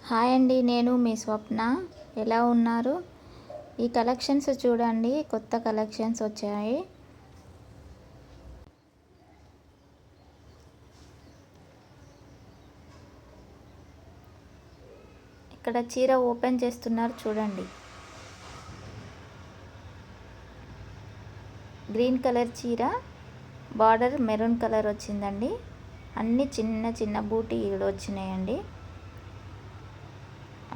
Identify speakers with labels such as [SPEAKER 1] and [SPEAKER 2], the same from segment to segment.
[SPEAKER 1] Hi అండి, నేను మీ స్వప్న. ఎలా ఉన్నారు? ఈ కలెక్షన్స్ చూడండి, కొత్త కలెక్షన్స్ వచ్చాయి. ఇక్కడ చీర ఓపెన్ చేస్తున్నారు చూడండి. గ్రీన్ కలర్ చీర, బార్డర్ మెరూన్ కలర్ వచ్చిందండి. అన్ని చిన్న చిన్న బూటీలు వచ్చినాయండి.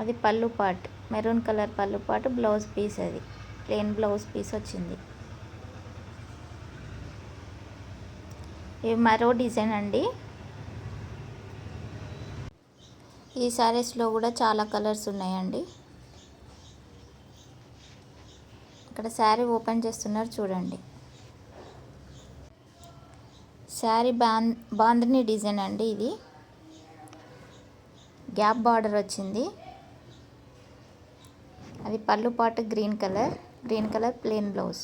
[SPEAKER 1] అది పళ్ళు పార్ట్, మెరూన్ కలర్ పళ్ళు పార్ట్, బ్లౌజ్ పీస్, అది ప్లెయిన్ బ్లౌజ్ పీస్ వచ్చింది. ఇవి మరో డిజైన్ అండి. ఈ శారీస్లో కూడా చాలా కలర్స్ ఉన్నాయండి. ఇక్కడ శారీ ఓపెన్ చేస్తున్నారు చూడండి. శారీ బాందిని డిజైన్ అండి. ఇది గ్యాప్ బార్డర్ వచ్చింది. అది పళ్ళు పాటు గ్రీన్ కలర్ ప్లెయిన్ బ్లౌజ్.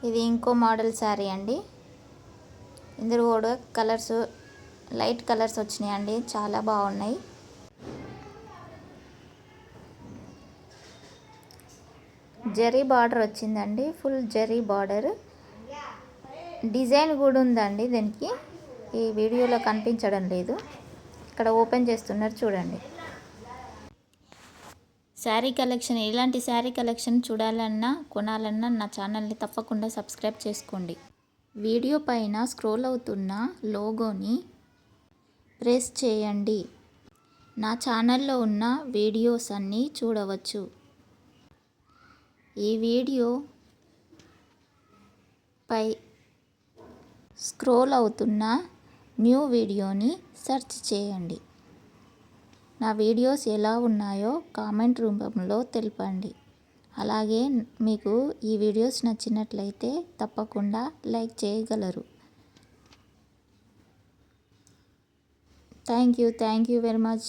[SPEAKER 1] ఇది ఇంకో మోడల్ శారీ అండి. ఇందులో కూడా కలర్స్ లైట్ కలర్స్ వచ్చినాయండి, చాలా బాగున్నాయి. జరీ బార్డర్ వచ్చిందండి, ఫుల్ జరీ బార్డర్. డిజైన్ కూడా ఉందండి దీనికి, ఈ వీడియోలో కనిపించడం లేదు. ఇక్కడ ఓపెన్ చేస్తున్నారు చూడండి. శారీ కలెక్షన్, ఇలాంటి శారీ కలెక్షన్ చూడాలన్నా కొనాలన్నా నా ఛానల్ని తప్పకుండా సబ్స్క్రైబ్ చేసుకోండి. వీడియో పైన స్క్రోల్ అవుతున్న లోగోని ప్రెస్ చేయండి. నా ఛానల్లో ఉన్న వీడియోస్ అన్నీ చూడవచ్చు. ఈ వీడియో పై స్క్రోల్ అవుతున్న న్యూ వీడియోని సెర్చ్ చేయండి. నా వీడియోస్ ఎలా ఉన్నాయో కామెంట్ రూపంలో తెలపండి. అలాగే మీకు ఈ వీడియోస్ నచ్చినట్లయితే తప్పకుండా లైక్ చేయగలరు. Thank you very much.